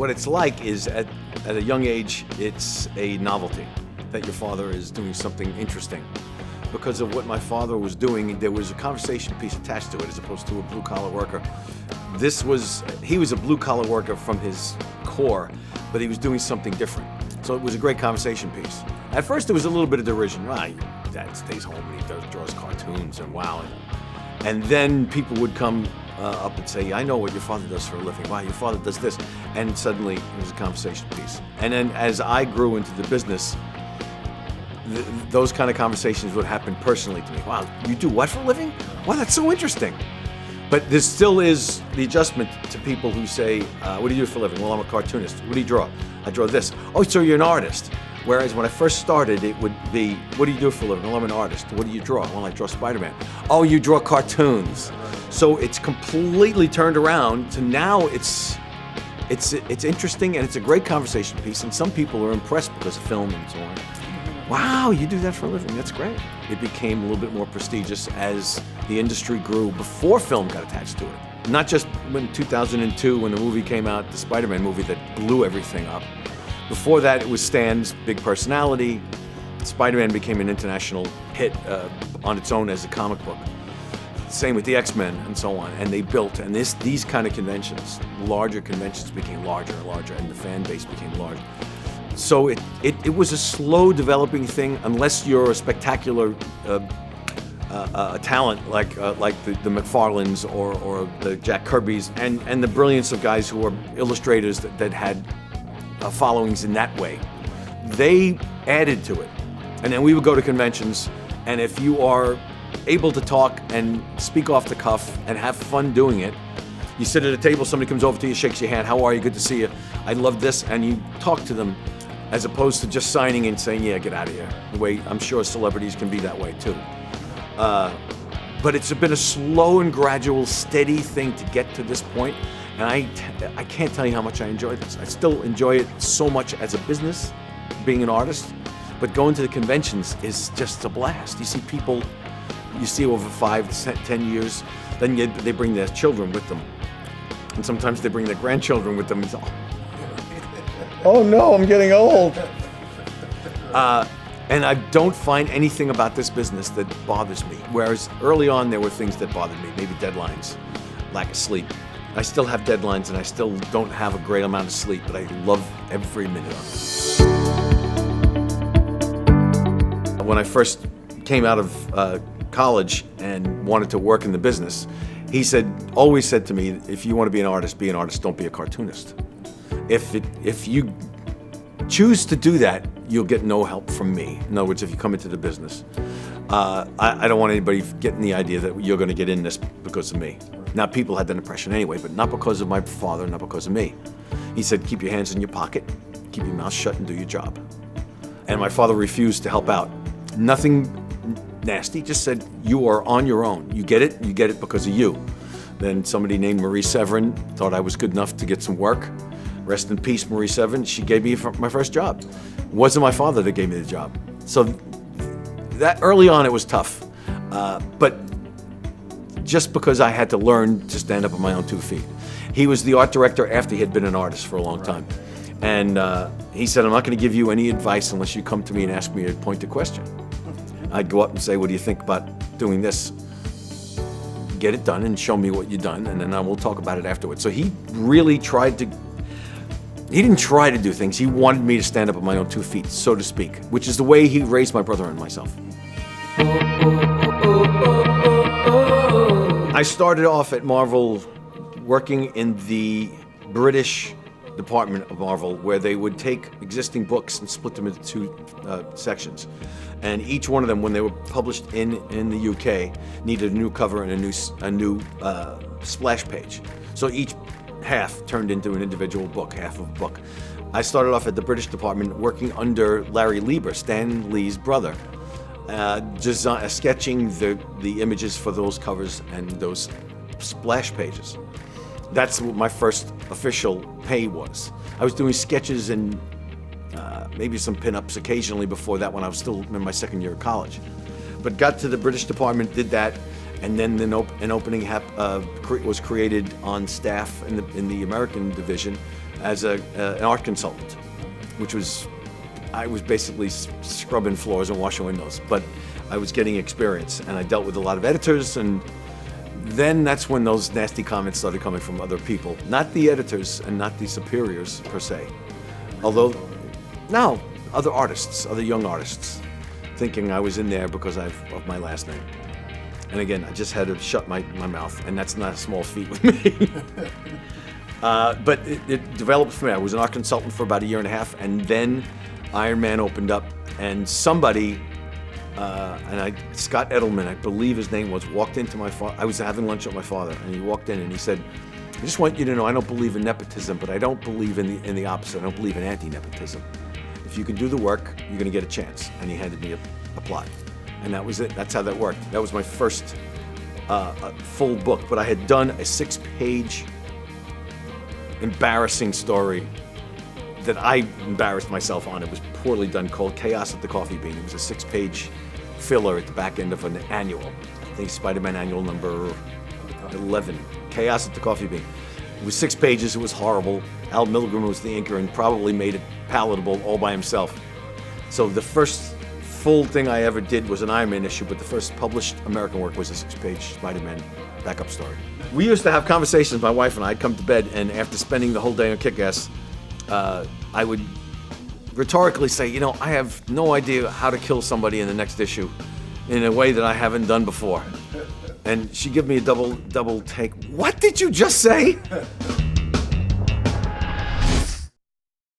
what it's like is at a young age, it's a novelty that your father is doing something interesting. Because of what my father was doing, there was a conversation piece attached to it as opposed to a blue-collar worker. He was a blue-collar worker from his core, but he was doing something different. So it was a great conversation piece. At first, there was a little bit of derision. Well, Dad stays home and he draws cartoons and wow. And then people would come up and say, I know what your father does for a living. Wow, your father does this. And suddenly, it was a conversation piece. And then as I grew into the business, those kind of conversations would happen personally to me. Wow, you do what for a living? Wow, that's so interesting. But there still is the adjustment to people who say, what do you do for a living? Well, I'm a cartoonist. What do you draw? I draw this. Oh, so you're an artist. Whereas when I first started, it would be, what do you do for a living? Well, I'm an artist. What do you draw? Well, I draw Spider-Man. Oh, you draw cartoons. So it's completely turned around to now it's interesting and it's a great conversation piece. And some people are impressed because of film and so on. Wow, you do that for a living, that's great. It became a little bit more prestigious as the industry grew before film got attached to it. Not just in 2002 when the movie came out, the Spider-Man movie that blew everything up. Before that, it was Stan's big personality. Spider-Man became an international hit on its own as a comic book. Same with the X-Men and so on, and they built, and these kind of conventions, larger conventions became larger and larger, and the fan base became larger. So it was a slow developing thing unless you're a spectacular talent like the McFarlanes or the Jack Kirbys and the brilliance of guys who were illustrators that had followings in that way. They added to it. And then we would go to conventions, and if you are able to talk and speak off the cuff and have fun doing it, you sit at a table, somebody comes over to you, shakes your hand, how are you, good to see you, I love this, and you talk to them as opposed to just signing and saying, yeah, get out of here. The way I'm sure celebrities can be that way too. But it's been a slow and gradual, steady thing to get to this point, and I can't tell you how much I enjoy this. I still enjoy it so much as a business, being an artist, but going to the conventions is just a blast. You see people, you see over 5, 10 years, then they bring their children with them. And sometimes they bring their grandchildren with them. Oh no, I'm getting old. And I don't find anything about this business that bothers me. Whereas early on there were things that bothered me, maybe deadlines, lack of sleep. I still have deadlines and I still don't have a great amount of sleep, but I love every minute of it. When I first came out of college and wanted to work in the business, he always said to me, if you want to be an artist, don't be a cartoonist. If you choose to do that, you'll get no help from me. In other words, if you come into the business, I don't want anybody getting the idea that you're going to get in this because of me. Now, people had that impression anyway, but not because of my father, not because of me. He said, keep your hands in your pocket, keep your mouth shut and do your job. And my father refused to help out. Nothing nasty, just said, you are on your own. You get it because of you. Then somebody named Marie Severin thought I was good enough to get some work. Rest in peace, Marie Severin. She gave me my first job. It wasn't my father that gave me the job. So that early on it was tough. But just because I had to learn to stand up on my own 2 feet. He was the art director after he had been an artist for a long time. And he said, I'm not going to give you any advice unless you come to me and ask me a pointed question. I'd go up and say, what do you think about doing this? Get it done and show me what you've done, and then we'll talk about it afterwards. So he really he didn't try to do things. He wanted me to stand up on my own 2 feet, so to speak, which is the way he raised my brother and myself. I started off at Marvel working in the British department of Marvel, where they would take existing books and split them into 2 sections. And each one of them, when they were published in the UK, needed a new cover and a new splash page. So each half turned into an individual book, half of a book. I started off at the British department working under Larry Lieber, Stan Lee's brother, sketching the images for those covers and those splash pages. That's what my first official pay was. I was doing sketches and maybe some pin-ups occasionally before that when I was still in my second year of college. But got to the British department, did that, and then an opening was created on staff in the American division as an art consultant, which was, I was basically scrubbing floors and washing windows, but I was getting experience, and I dealt with a lot of editors, and then that's when those nasty comments started coming from other people. Not the editors and not the superiors per se. Although, no, other artists, other young artists, thinking I was in there because of my last name. And again, I just had to shut my mouth, and that's not a small feat with me. But it developed from there. I was an art consultant for about 1.5 years, and then Iron Man opened up, and somebody, Scott Edelman, I believe his name was, walked into my father. I was having lunch with my father, and he walked in and he said, "I just want you to know, I don't believe in nepotism, but I don't believe in the opposite. I don't believe in anti-nepotism. If you can do the work, you're going to get a chance." And he handed me a plot, and that was it. That's how that worked. That was my first full book, but I had done a 6-page embarrassing story that I embarrassed myself on. It was poorly done, called Chaos at the Coffee Bean. It was a 6-page filler at the back end of an annual. I think Spider-Man annual number 11. Chaos at the Coffee Bean. It was 6 pages. It was horrible. Al Milgrom was the inker and probably made it palatable all by himself. So the first full thing I ever did was an Iron Man issue, but the first published American work was a 6-page Spider-Man backup story. We used to have conversations, my wife and I. I'd come to bed, and after spending the whole day on Kick-Ass, I would rhetorically say, you know, I have no idea how to kill somebody in the next issue in a way that I haven't done before. And she'd give me a double take. What did you just say?